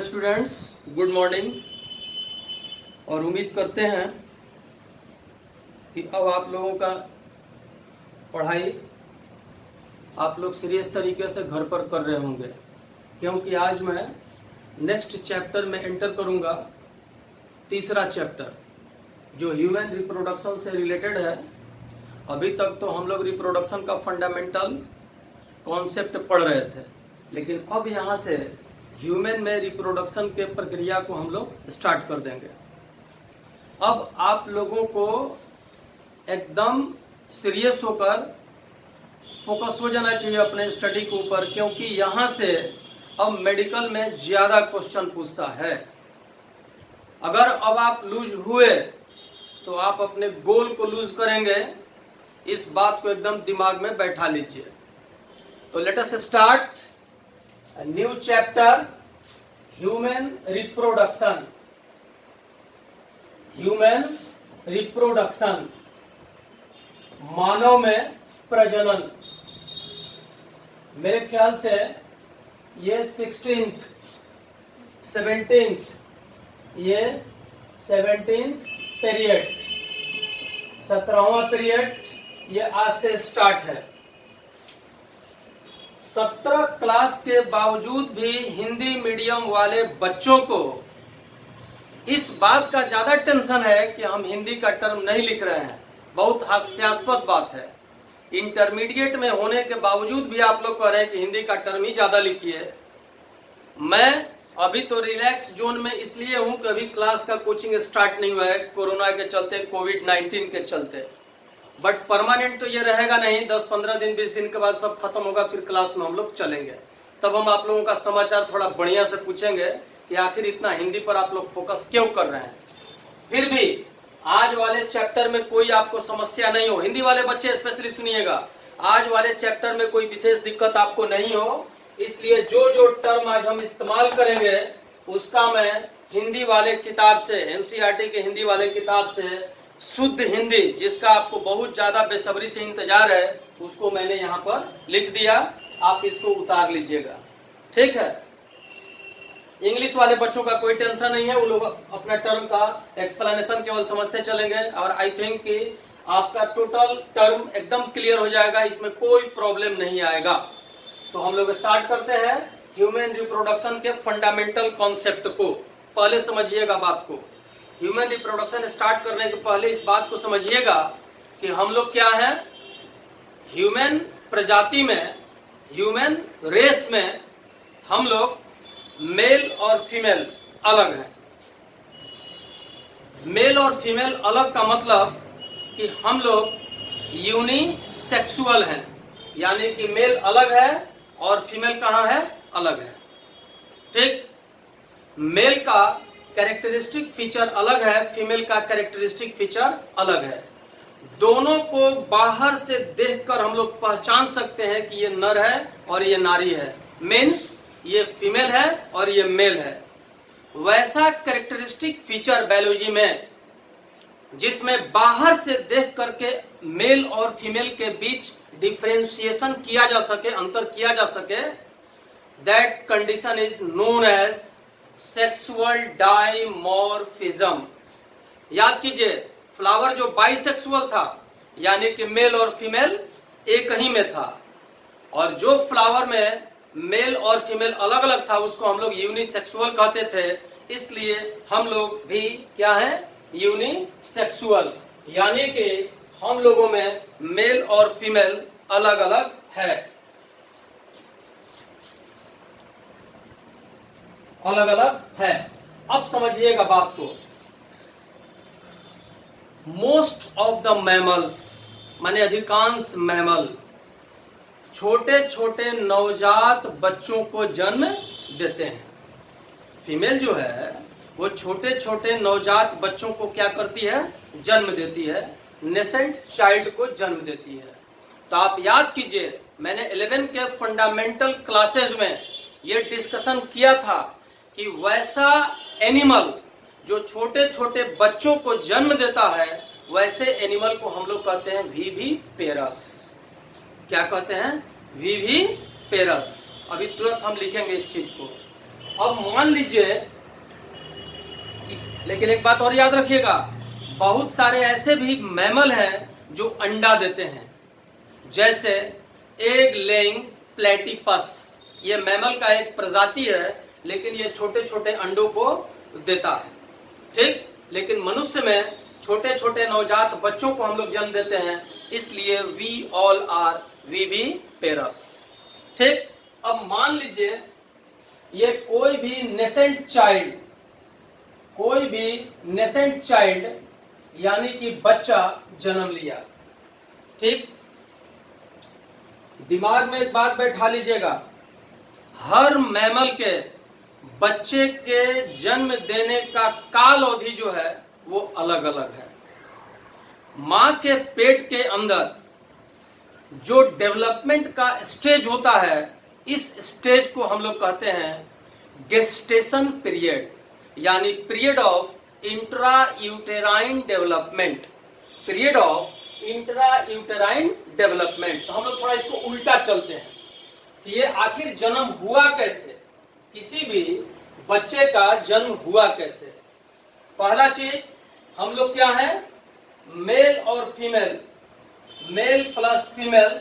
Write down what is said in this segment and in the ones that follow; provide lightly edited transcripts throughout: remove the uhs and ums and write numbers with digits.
Students, good morning. और उम्मीद करते हैं कि अब आप लोगों का पढ़ाई आप लोग सीरियस तरीके से घर पर कर रहे होंगे, क्योंकि आज मैं नेक्स्ट चैप्टर में एंटर करूंगा। तीसरा चैप्टर जो ह्यूमन रिप्रोडक्शन से रिलेटेड है। अभी तक तो हम लोग रिप्रोडक्शन का फंडामेंटल कॉन्सेप्ट पढ़ रहे थे, लेकिन अब यहाँ से ह्यूमन में रिप्रोडक्शन के प्रक्रिया को हम लोग स्टार्ट कर देंगे। अब आप लोगों को एकदम सीरियस होकर फोकस हो जाना चाहिए अपने स्टडी के ऊपर, क्योंकि यहाँ से अब मेडिकल में ज्यादा क्वेश्चन पूछता है। अगर अब आप लूज हुए तो आप अपने गोल को लूज करेंगे। इस बात को एकदम दिमाग में बैठा लीजिए। तो let us start a new chapter, human reproduction। human reproduction, मानव में प्रजनन। मेरे ख्याल से ये 16th 17th ये 17th पीरियड, 17वां पीरियड ये आज से स्टार्ट है। 17 क्लास के बावजूद भी हिंदी मीडियम वाले बच्चों को इस बात का ज्यादा टेंशन है कि हम हिंदी का टर्म नहीं लिख रहे हैं। बहुत हास्यास्पद बात है। इंटरमीडिएट में होने के बावजूद भी आप लोग कह रहे हैं कि हिंदी का टर्म ही ज्यादा लिखिए। मैं अभी तो रिलैक्स जोन में इसलिए हूं कि अभी क्लास का कोचिंग स्टार्ट नहीं हुआ है, कोरोना के चलते, कोविड-19 के चलते। बट परमानेंट तो ये रहेगा नहीं। 10-15 दिन 20 दिन के बाद सब खत्म होगा, फिर क्लास में हम लोग चलेंगे। तब हम आप लोगों का समाचार थोड़ा बढ़िया से पूछेंगे कि आखिर इतना हिंदी पर आप लोग फोकस क्यों कर रहे हैं। फिर भी आज वाले चैप्टर में कोई आपको समस्या नहीं हो। हिंदी वाले बच्चे स्पेशली सुनिएगा, आज वाले चैप्टर में कोई विशेष दिक्कत आपको नहीं हो। इसलिए जो जो टर्म आज हम इस्तेमाल करेंगे उसका मैं हिंदी वाले किताब से, एनसीईआरटी के हिंदी वाले किताब से शुद्ध हिंदी, जिसका आपको बहुत ज्यादा बेसब्री से इंतजार है, उसको मैंने यहाँ पर लिख दिया। आप इसको उतार लीजिएगा, ठीक है। इंग्लिश वाले बच्चों का कोई टेंशन नहीं है, वो लोग अपना टर्म का एक्सप्लेनेशन केवल समझते चलेंगे। और आई थिंक कि आपका टोटल टर्म एकदम क्लियर हो जाएगा, इसमें कोई प्रॉब्लम नहीं आएगा। तो हम लोग स्टार्ट करते हैं ह्यूमन रिप्रोडक्शन के फंडामेंटल कॉन्सेप्ट को। पहले समझिएगा बात को। ह्यूमन रिप्रोडक्शन स्टार्ट करने के पहले इस बात को समझिएगा कि हम लोग क्या हैं। ह्यूमन प्रजाति में, ह्यूमन रेस में हम लोग मेल और फीमेल अलग हैं। मेल और फीमेल अलग का मतलब कि हम लोग यूनिसेक्सुअल हैं, यानी कि मेल अलग है और फीमेल कहाँ है, अलग है, ठीक। मेल का कैरेक्टरिस्टिक फीचर अलग है, फीमेल का कैरेक्टरिस्टिक फीचर अलग है। दोनों को बाहर से देखकर हम लोग पहचान सकते हैं कि ये नर है और ये नारी है, मीन्स ये फीमेल है और ये मेल है। वैसा कैरेक्टरिस्टिक फीचर बायोलॉजी में, जिसमें बाहर से देख करके मेल और फीमेल के बीच डिफरेंशिएशन किया जा सके, अंतर किया जा सके, that condition is known as sexual dimorphism. याद कीजिए, फ्लावर जो बाइसेक्सुअल था, यानी कि मेल और फीमेल एक ही में था, और जो फ्लावर में मेल और फीमेल अलग अलग था उसको हम लोग यूनिसेक्सुअल कहते थे। इसलिए हम लोग भी क्या हैं, यूनिसेक्सुअल, यानी कि हम लोगों में मेल और फीमेल अलग अलग है, अलग अलग है। अब समझिएगा बात को। मोस्ट ऑफ द मैमल्स, माने अधिकांश मैमल, छोटे छोटे नवजात बच्चों को जन्म देते हैं। फीमेल जो है वो छोटे छोटे नवजात बच्चों को क्या करती है, जन्म देती है, नेसेंट चाइल्ड को जन्म देती है। तो आप याद कीजिए, मैंने 11 के फंडामेंटल क्लासेस में ये डिस्कशन किया था कि वैसा एनिमल जो छोटे छोटे बच्चों को जन्म देता है, वैसे एनिमल को हम लोग कहते हैं विविपेरस। क्या कहते हैं, विविपेरस। अभी तुरंत हम लिखेंगे इस चीज को। अब मान लीजिए, लेकिन एक बात और याद रखिएगा, बहुत सारे ऐसे भी मैमल हैं जो अंडा देते हैं, जैसे एग लेइंग प्लेटिपस। ये मैमल का एक प्रजाति है, लेकिन ये छोटे छोटे अंडों को देता है, ठीक। लेकिन मनुष्य में छोटे छोटे नवजात बच्चों को हम लोग जन्म देते हैं, इसलिए वी ऑल आर विविपेरस, ठीक। अब मान लीजिए ये कोई भी नेसेंट चाइल्ड यानी कि बच्चा जन्म लिया, ठीक। दिमाग में एक बात बैठा लीजिएगा, हर मैमल के बच्चे के जन्म देने का काल अवधि जो है वो अलग अलग है। मां के पेट के अंदर जो डेवलपमेंट का स्टेज होता है, इस स्टेज को हम लोग कहते हैं गेस्टेशन पीरियड, यानी period of intra uterine development. Period of intra uterine development. तो हम लोग थोड़ा इसको उल्टा चलते हैं कि ये आखिर जन्म हुआ कैसे, किसी भी बच्चे का जन्म हुआ कैसे। पहला चीज हम लोग क्या है, मेल और फीमेल, मेल प्लस फीमेल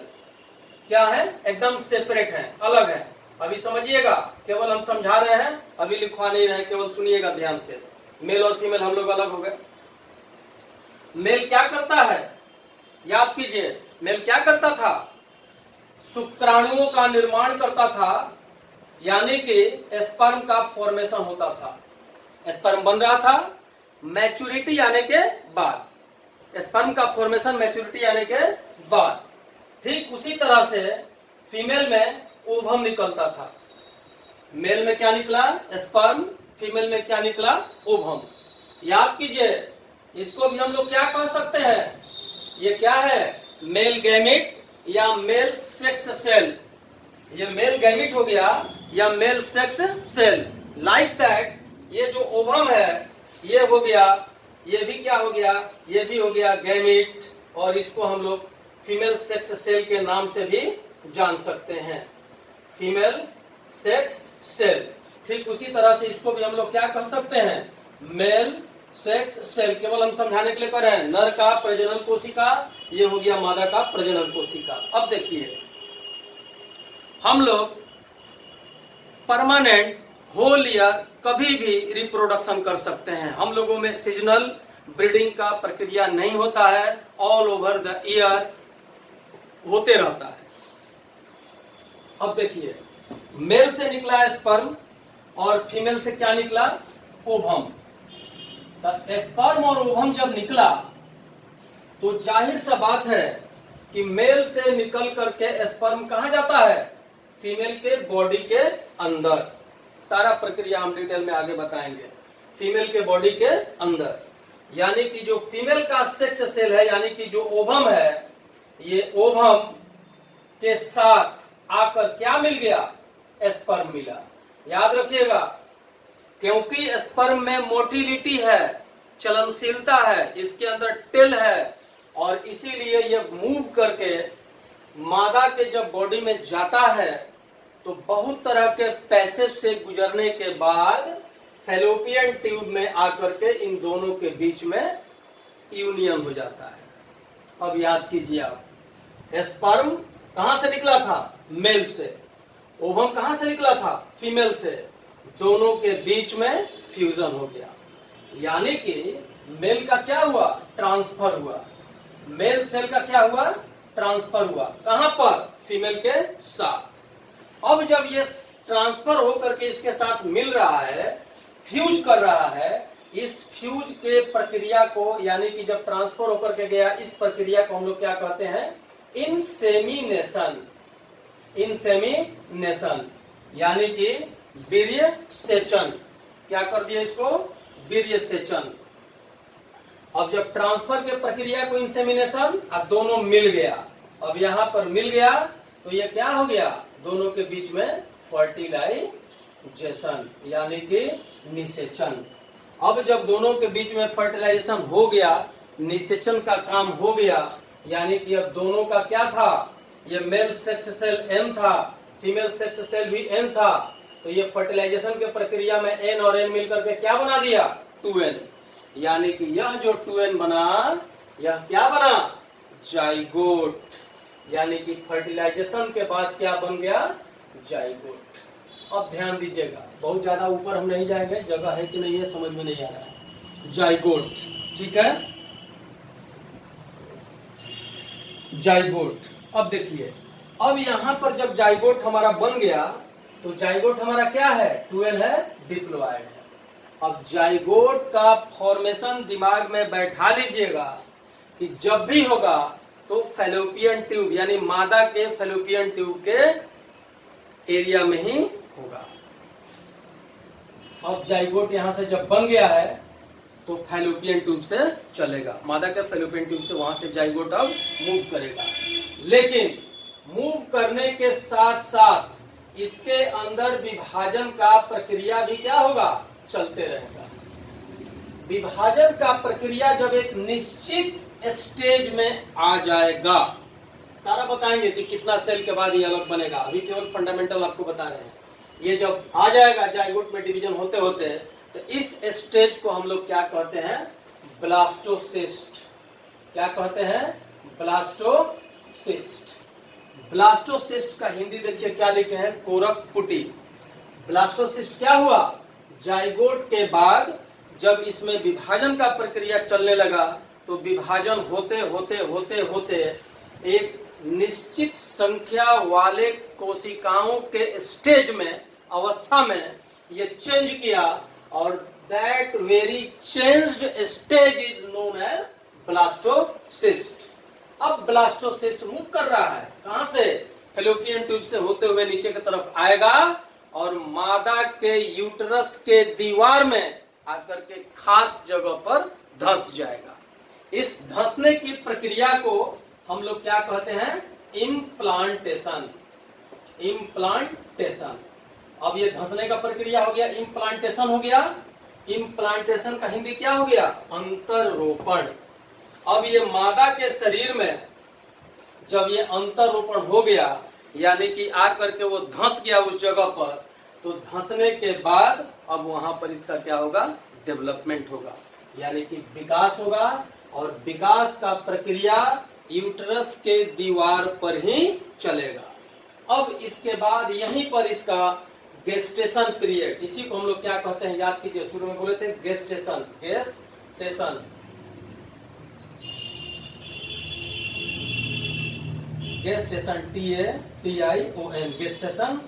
क्या है, एकदम सेपरेट है, अलग है। अभी समझिएगा, केवल हम समझा रहे हैं, अभी लिखवा नहीं रहे, केवल सुनिएगा ध्यान से। मेल और फीमेल हम लोग अलग हो गए। मेल क्या करता है, याद कीजिए, मेल क्या करता था, शुक्राणुओं का निर्माण करता था, यानी कि स्पर्म का फॉर्मेशन होता था। स्पर्म बन रहा था मैच्योरिटी आने के बाद, स्पर्म का फॉर्मेशन मैच्योरिटी आने के बाद। ठीक उसी तरह से फीमेल में ओवम निकलता था। मेल में क्या निकला, स्पर्म, फीमेल में क्या निकला, ओवम। याद कीजिए, इसको भी हम लोग क्या कह सकते हैं, ये क्या है, मेल गैमिट या मेल सेक्स सेल। ये मेल गैमिट हो गया या male sex cell. Like that, ये जो ओवम है ये हो गया, ये भी क्या हो गया, ये भी हो गया गैमिट, और इसको हम लोग फीमेल सेक्स सेल के नाम से भी जान सकते हैं, फीमेल सेक्स सेल। ठीक उसी तरह से इसको भी हम लोग क्या कह सकते हैं, मेल सेक्स सेल। केवल हम समझाने के लिए कर रहे हैं, नर का प्रजनन कोशिका, ये हो गया मादा का प्रजनन कोशिका। अब देखिए, हम लोग परमानेंट होल ईयर कभी भी रिप्रोडक्शन कर सकते हैं। हम लोगों में सीजनल ब्रीडिंग का प्रक्रिया नहीं होता है, ऑल ओवर द ईयर होते रहता है। अब देखिए, मेल से निकला स्पर्म और फीमेल से क्या निकला, ओवम। स्पर्म और ओवम जब निकला तो जाहिर सा बात है कि मेल से निकल करके स्पर्म कहां जाता है, फीमेल के बॉडी के अंदर। सारा प्रक्रिया हम डिटेल में आगे बताएंगे। फीमेल के बॉडी के अंदर, यानी कि जो फीमेल का सेक्स सेल है, यानी कि जो ओवम है, ये ओवम के साथ आकर क्या मिल गया, स्पर्म मिला। याद रखिएगा, क्योंकि स्पर्म में मोटिलिटी है, चलनशीलता है, इसके अंदर टेल है, और इसीलिए ये मूव करके मादा के जब बॉडी में जाता है तो बहुत तरह के पैसेज से गुजरने के बाद फैलोपियन ट्यूब में आकर के इन दोनों के बीच में यूनियन हो जाता है। अब याद कीजिए आप, स्पर्म कहां से निकला था, मेल से, ओवम कहां से निकला था, फीमेल से, दोनों के बीच में फ्यूजन हो गया। यानी कि मेल का क्या हुआ, ट्रांसफर हुआ, मेल सेल का क्या हुआ, ट्रांसफर हुआ। कहां पर, फीमेल के साथ। अब जब ये ट्रांसफर होकर के इसके साथ मिल रहा है, फ्यूज कर रहा है, इस फ्यूज के प्रक्रिया को, यानी कि जब ट्रांसफर होकर के गया, इस प्रक्रिया को हम लोग क्या कहते हैं, इंसेमिनेशन। इंसेमिनेशन यानी कि वीर्य सेचन। क्या कर दिया इसको, वीर्य सेचन। अब जब ट्रांसफर के प्रक्रिया को इंसेमिनेशन, अब दोनों मिल गया, अब यहां पर मिल गया तो ये क्या हो गया, दोनों के बीच में फर्टिलाइजेशन यानी कि निषेचन। अब जब दोनों के बीच में फर्टिलाइजेशन हो गया, निषेचन का काम हो गया, यानी कि अब दोनों का क्या था, ये मेल सेक्स सेल एम था, फीमेल सेक्स सेल भी एम था, तो तो ये फर्टिलाइजेशन के प्रक्रिया में N और N मिलकर के क्या बना दिया 2N, यानी कि यह जो 2N बना यह क्या बना जाइगोट, यानी कि फर्टिलाइजेशन के बाद क्या बन गया जाइगोट। अब ध्यान दीजिएगा, बहुत ज्यादा ऊपर हम नहीं जाएंगे, जगह है कि नहीं है समझ में नहीं आ रहा है। जाइगोट, ठीक है, जाइगोट। अब देखिए, अब यहां पर जब जाइगोट हमारा बन गया तो जाइगोट हमारा क्या है 2N है, डिप्लॉयड है। अब जाइगोट का फॉर्मेशन दिमाग में बैठा लीजिएगा कि जब भी होगा तो फैलोपियन ट्यूब यानी मादा के फैलोपियन ट्यूब के एरिया में ही होगा। अब जाइगोट यहां से जब बन गया है तो फैलोपियन ट्यूब से चलेगा, मादा के फैलोपियन ट्यूब से वहां से जाइगोट अब मूव करेगा। लेकिन मूव करने के साथ साथ इसके अंदर विभाजन का प्रक्रिया भी क्या होगा चलते रहेगा। विभाजन का प्रक्रिया जब एक निश्चित स्टेज में आ जाएगा, सारा बताएंगे कि कितना सेल के बाद ये अलग बनेगा, अभी केवल फंडामेंटल आपको बता रहे हैं। ये जब आ जाएगा जाइगोट में डिवीजन होते होते तो इस स्टेज को हम लोग क्या कहते हैं ब्लास्टोसिस्ट। क्या कहते हैं ब्लास्टोसिस्ट। ब्लास्टोसिस्ट का हिंदी देखिए क्या लिखे हैं कोरक पुटी। ब्लास्टोसिस्ट क्या हुआ, जाइगोट के बाद जब इसमें विभाजन का प्रक्रिया चलने लगा तो विभाजन होते होते होते होते एक निश्चित संख्या वाले कोशिकाओं के स्टेज में अवस्था में ये चेंज किया और that very changed stage is known as blastocyst. अब ब्लास्टोसिस्ट मूव कर रहा है कहां से, फैलोपियन ट्यूब से होते हुए नीचे की तरफ आएगा और मादा के यूटरस के दीवार में आकर के खास जगह पर धंस जाएगा। इस धंसने की प्रक्रिया को हम लोग क्या कहते हैं इम्प्लांटेशन। इम्प्लांटेशन। अब ये धंसने का प्रक्रिया हो गया, इम्प्लांटेशन हो गया। इम्प्लांटेशन का हिंदी क्या हो गया अंतरोपण। अब ये मादा के शरीर में जब ये अंतरोपण हो गया यानी कि आकर के वो धंस गया उस जगह पर, तो धंसने के बाद अब वहां पर इसका क्या होगा डेवलपमेंट होगा, यानी कि विकास होगा। और विकास का प्रक्रिया यूट्रस के दीवार पर ही चलेगा। अब इसके बाद यहीं पर इसका गेस्टेशन पीरियड, इसी को हम लोग क्या कहते हैं याद कीजिए, शुरू में बोले थे gestation. Gestation, gestation TATION gestation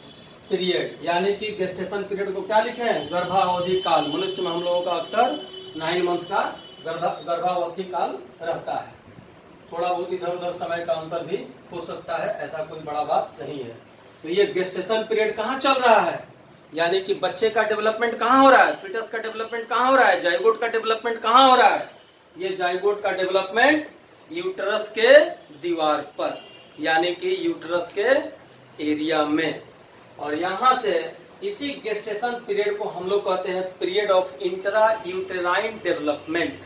period, यानी कि गेस्टेशन पीरियड को क्या लिखे हैं गर्भावधि काल। मनुष्य में हम लोगों का अक्सर 9 मंथ का गर्भावस्थी काल रहता है। थोड़ा बहुत इधर उधर समय का अंतर भी हो सकता है, ऐसा कोई बड़ा बात नहीं है। तो ये गेस्टेशन पीरियड कहाँ चल रहा है, यानी कि बच्चे का डेवलपमेंट कहाँ हो रहा है, फिटस का डेवलपमेंट कहाँ हो रहा है, जाइगोट का डेवलपमेंट कहाँ हो रहा है। ये जाइगोट का डेवलपमेंट यूट्रस के दीवार पर, यानी कि यूट्रस के एरिया में। और यहां से इसी गेस्टेशन पीरियड को हम लोग कहते हैं period of intra uterine development.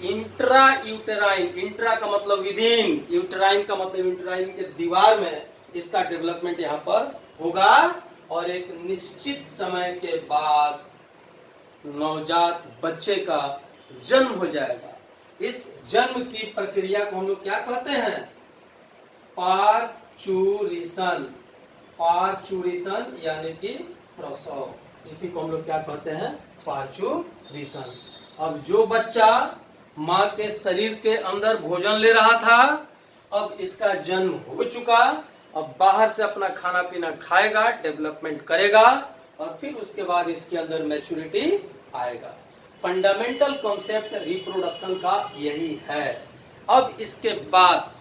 Intra uterine, intra का मतलब विदिन, यूटेराइन का मतलब यूटेराइन के दीवार में इसका डेवलपमेंट यहाँ पर होगा। और एक निश्चित समय के बाद नवजात बच्चे का जन्म हो जाएगा। इस जन्म की प्रक्रिया को हम लोग क्या कहते हैं पार्चुरिशन। पार्चुरिशन यानी कि प्रसव, इसी को हम लोग क्या कहते हैं पार्चुरिशन। अब जो बच्चा माँ के शरीर के अंदर भोजन ले रहा था, अब इसका जन्म हो चुका, अब बाहर से अपना खाना पीना खाएगा, डेवलपमेंट करेगा और फिर उसके बाद इसके अंदर मैच्योरिटी आएगा। फंडामेंटल कॉन्सेप्ट रिप्रोडक्शन का यही है। अब इसके बाद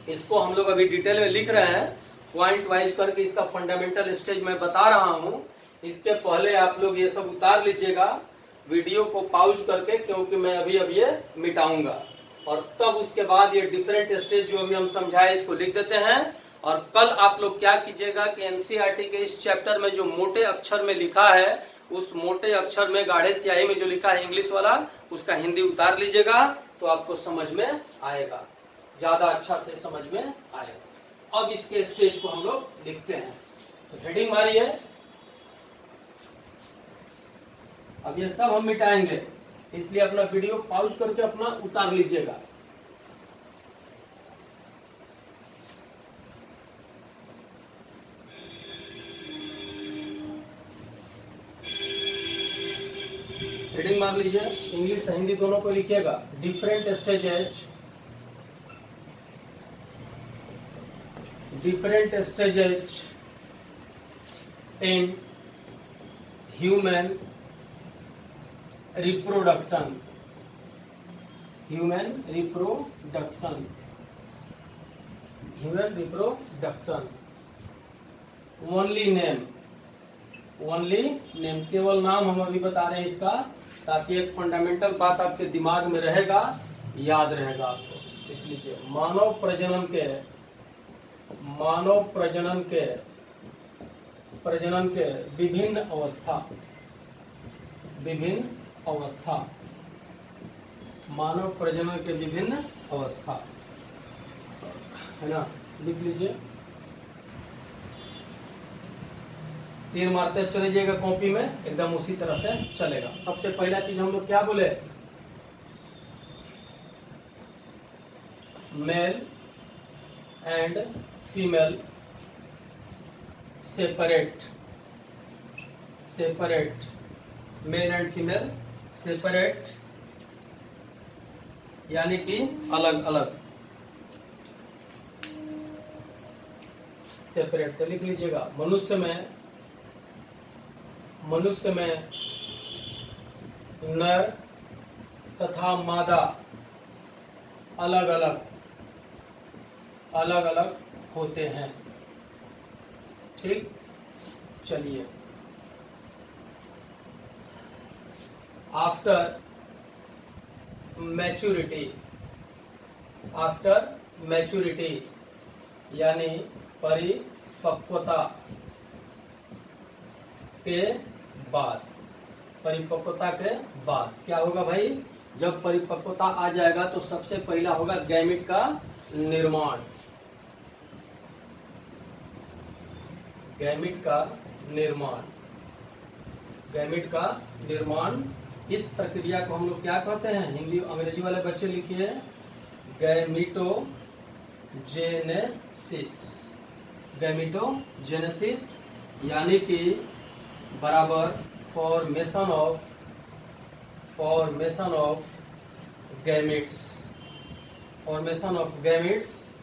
इसको हम लोग अभी डिटेल में लिख रहे हैं, पॉइंट वाइज करके इसका फंडामेंटल स्टेज मैं बता रहा हूं। इसके पहले आप लोग ये सब उतार लीजिएगा वीडियो को पॉज करके, क्योंकि मैं अभी अब ये मिटाऊंगा और तब उसके बाद ये डिफरेंट स्टेज जो अभी हम समझाए इसको लिख देते हैं। और कल आप लोग क्या कीजिएगा कि एनसीईआरटी के इस चैप्टर में जो मोटे अक्षर में लिखा है, उस मोटे अक्षर में गाढ़े स्याही में जो लिखा है इंग्लिश वाला, उसका हिंदी उतार लीजिएगा तो आपको समझ में आएगा, ज्यादा अच्छा से समझ में आएगा। अब इसके स्टेज को हम लोग लिखते हैं, तो हेडिंग मारिए अब ये सब हम मिटाएंगे, इसलिए अपना वीडियो पॉज करके अपना उतार लीजिएगा। हेडिंग मार लीजिए, इंग्लिश हिंदी दोनों को लिखिएगा। Different stages in human reproduction, only name, केवल नाम हम अभी बता रहे हैं इसका, ताकि एक फंडामेंटल बात आपके दिमाग में रहेगा, याद रहेगा आपको। देख लीजिए, मानव प्रजनन के विभिन्न अवस्था, मानव प्रजनन के विभिन्न अवस्था, है ना। लिख लीजिए, तीर मारते चले जाइएगा कॉपी में, एकदम उसी तरह से चलेगा। सबसे पहला चीज हम लोग क्या बोले, male and female separate, male and female separate, यानी कि अलग अलग, सेपरेट। तो लिख लीजिएगा, मनुष्य में नर तथा मादा अलग अलग होते हैं। ठीक, चलिए। आफ्टर मैच्योरिटी यानी परिपक्वता के बाद क्या होगा भाई, जब परिपक्वता आ जाएगा तो सबसे पहला होगा गैमिट का निर्माण। गैमिट का निर्माण, इस प्रक्रिया को हम लोग क्या कहते हैं, हिंदी अंग्रेजी वाले बच्चे लिखिए, गैमिटोजेनेसिस, यानी कि बराबर फॉर्मेशन ऑफ गैमिट्स,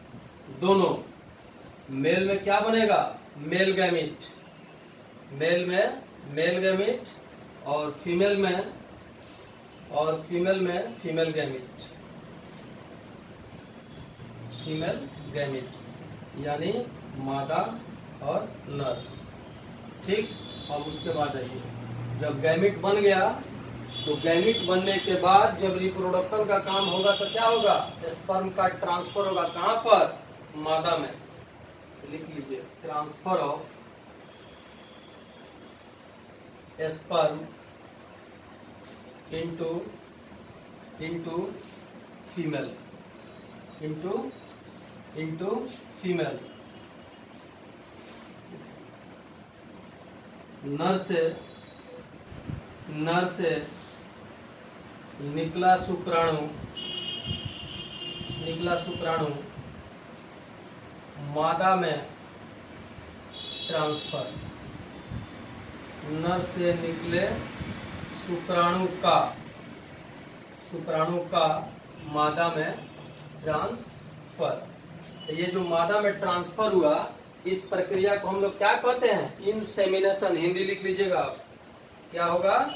दोनों। मेल में क्या बनेगा, मेल गैमिट, और फीमेल में फीमेल गैमिट, यानी मादा और नर। ठीक, अब उसके बाद आइए, जब गैमिट बन गया तो गैमिट बनने के बाद जब रिप्रोडक्शन का काम होगा तो क्या होगा, स्पर्म का ट्रांसफर होगा। कहां पर, मादा में। लिख लीजिए, transfer of sperm into female, नर से निकला शुक्राणु मादा में ट्रांसफर, नर से निकले शुक्राणु का मादा में ट्रांसफर। तो ये जो मादा में ट्रांसफर हुआ, इस प्रक्रिया को हम लोग क्या कहते हैं, इंसेमिनेशन। हिंदी लिख लीजिएगा, क्या होगा,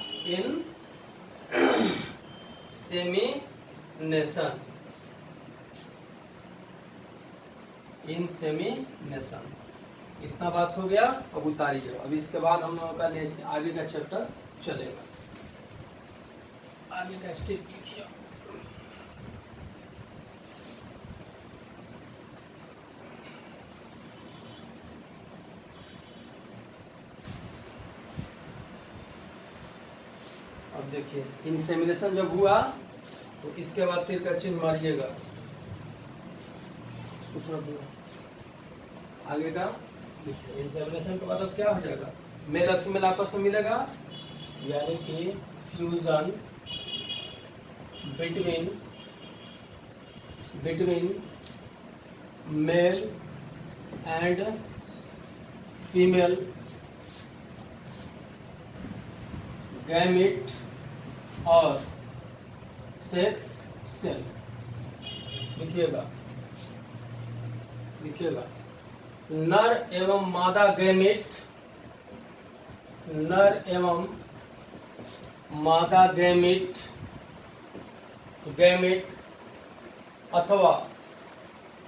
इंसेमिनेशन। इतना बात हो गया, अब उतारिए। अब इसके बाद हम लोगों का आगे का चैप्टर चलेगा। आगे का स्टेप लिखिए। अब देखिए, इंसेमिनेशन जब हुआ तो इसके बाद तीर का चिन्ह मारिएगा। आगे का इंसेमिनेशन के बाद अब क्या हो जाएगा, मेल और फीमेल आपस में मिलेगा, यानी कि fusion between male and female gamete और सेक्स सेल। लिखिएगा नर एवं मादा गैमेट, नर एवं मादा गैमेट अथवा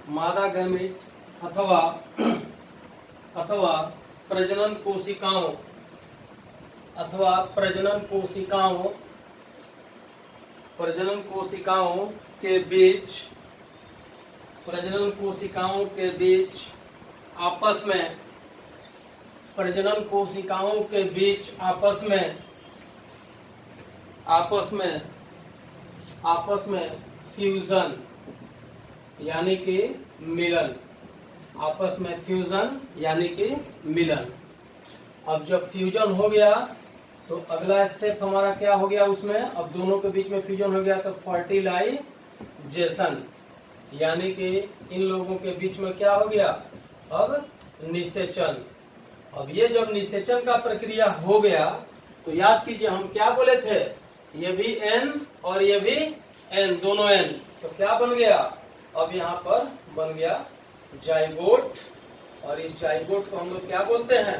मादा गैमेट अथवा प्रजनन कोशिकाओं के बीच आपस में फ्यूजन यानी कि मिलन। अब जब फ्यूजन हो गया तो अगला स्टेप हमारा क्या हो गया उसमें, अब दोनों के बीच में फ्यूजन हो गया तो फर्टिलाइजेशन, यानी कि इन लोगों के बीच में क्या हो गया, अब निषेचन। अब ये जब निषेचन का प्रक्रिया हो गया तो याद कीजिए हम क्या बोले थे, ये भी एन और ये भी एन, दोनों एन, तो क्या बन गया, अब यहाँ पर बन गया जाइगोट, और इस जाइगोट को हम लोग क्या बोलते हैं,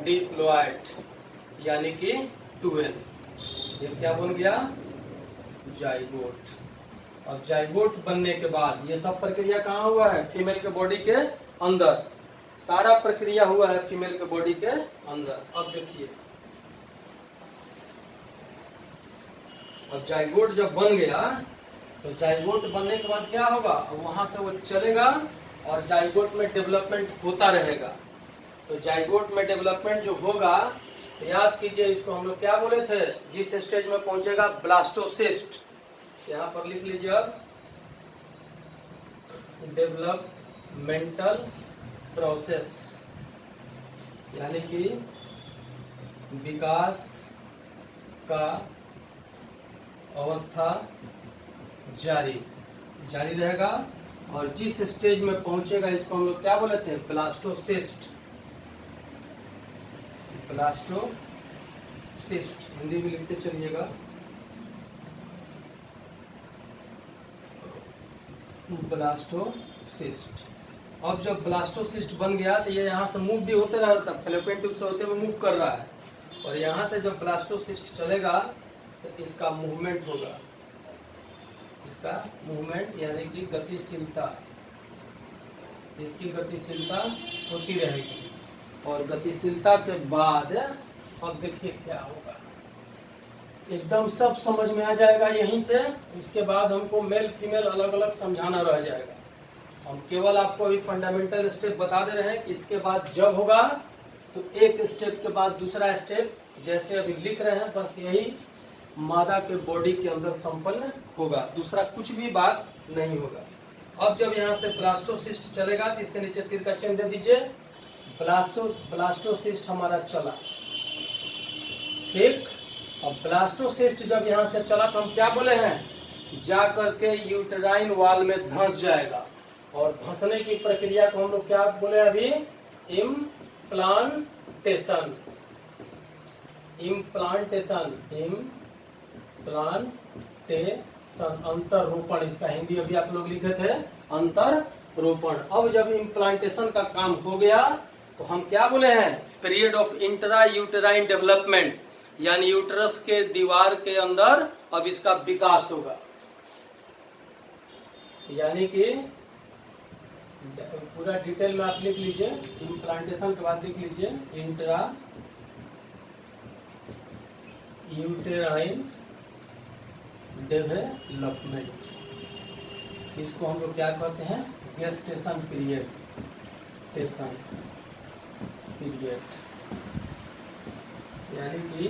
डिप्लॉयड, यानी कि 2n। ये क्या बन गया, जाइगोट। अब जाइगोट बनने के बाद ये सब प्रक्रिया कहाँ हुआ है, फीमेल के बॉडी के अंदर, सारा प्रक्रिया हुआ है फीमेल के बॉडी के अंदर। अब देखिए, अब जाइगोट जब बन गया तो जाइगोट बनने के बाद क्या होगा, वहां से वो चलेगा और जाइगोट में डेवलपमेंट होता रहेगा। तो जाइगोट में डेवलपमेंट जो होगा तो याद कीजिए इसको हम लोग क्या बोले थे, जिस स्टेज में पहुंचेगा ब्लास्टोसिस्ट, यहाँ पर लिख लीजिए अब डेवलपमेंटल प्रोसेस, यानी कि विकास का अवस्था जारी रहेगा, और जिस स्टेज में पहुंचेगा इसको हम लोग क्या बोले थे, ब्लास्टोसिस्ट। हिंदी में लिखते चलिएगा, ब्लास्टोसिस्ट। अब जब ब्लास्टोसिस्ट बन गया तो ये यहाँ से मूव भी होते रहा था, फैलोपियन ट्यूब से होते हुए मूव कर रहा है, और यहाँ से जब ब्लास्टोसिस्ट चलेगा तो इसका मूवमेंट होगा, यानी कि गतिशीलता, इसकी गतिशीलता होती रहेगी। और गतिशीलता के बाद अब देखिए क्या होगा, एकदम सब समझ में आ जाएगा यहीं से। उसके बाद हमको मेल फीमेल अलग अलग समझाना रह जाएगा, हम केवल आपको अभी फंडामेंटल स्टेप बता दे रहे हैं कि इसके बाद जब होगा तो एक स्टेप के बाद दूसरा स्टेप जैसे अभी लिख रहे हैं, बस यही मादा के बॉडी के अंदर संपन्न होगा, दूसरा कुछ भी बात नहीं होगा। अब जब यहाँ से ब्लास्टोसिस्ट चलेगा तो इसके नीचे तीर का चिन्ह दे दीजिए, ब्लास्टोसिस्ट हमारा चला, ठीक। अब ब्लास्टोसिस्ट जब यहाँ से चला तो हम क्या बोले हैं, जा करके यूटेराइन वॉल में धंस जाएगा, और धंसने की प्रक्रिया को हम लोग क्या बोले अभी, इम्प्लांटेशन, अंतररोपण, इसका हिंदी अभी आप लोग लिखे थे अंतररोपण। अब जब इम्प्लांटेशन का काम हो गया तो हम क्या बोले हैं, period of intra uterine development, यानी यूटरस के दीवार के अंदर अब इसका विकास होगा, यानी कि पूरा डिटेल में आप लिख लीजिए, इम्प्लांटेशन के बाद लिख लीजिए इंट्रा यूटेराइन डेवलपमेंट, इसको हम लोग क्या कहते हैं, गेस्टेशन पीरियड, यानी कि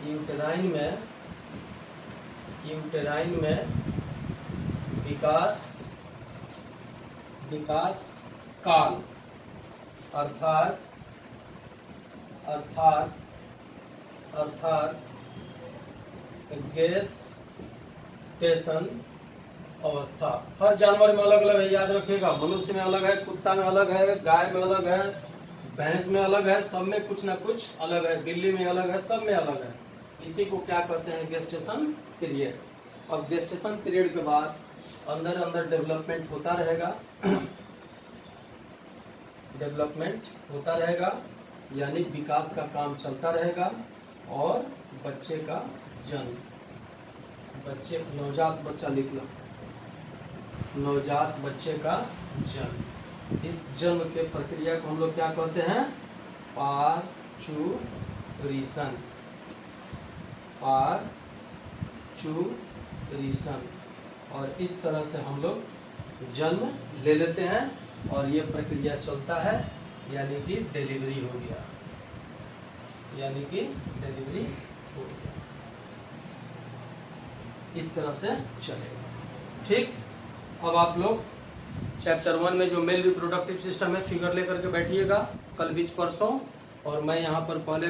यूटेराइन में विकास काल, अर्थात गेस्टेशन अवस्था। हर जानवर में अलग अलग है, याद रखिएगा। मनुष्य में अलग है, कुत्ता में अलग है, गाय में अलग है, भैंस में अलग है, सब में कुछ ना कुछ अलग है, बिल्ली में अलग है, सब में अलग है। इसी को क्या कहते हैं? Gestation period. अब गेस्टेशन पीरियड के बाद अंदर अंदर डेवलपमेंट होता रहेगा, डेवलपमेंट होता रहेगा, यानी विकास का काम चलता रहेगा, और बच्चे का जन्म, बच्चे नवजात बच्चा लिख लो, नवजात बच्चे का जन्म। इस जन्म के प्रक्रिया को हम लोग क्या कहते हैं? Parturition, parturition. और इस तरह से हम लोग जन्म ले लेते हैं और ये प्रक्रिया चलता है, यानी कि डिलीवरी हो गया, यानी कि डिलीवरी हो गया। इस तरह से चलेगा। ठीक, अब आप लोग चैप्टर 1 में जो मेल रिप्रोडक्टिव सिस्टम है फिगर लेकर के बैठिएगा कल बीच परसों, और मैं यहाँ पर पहले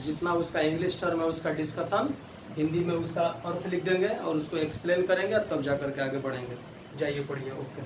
जितना उसका इंग्लिश टर्म है उसका डिस्कशन, हिंदी में उसका अर्थ लिख देंगे और उसको एक्सप्लेन करेंगे, तब जाकर के आगे बढ़ेंगे। जाइए पढ़िए। ओके।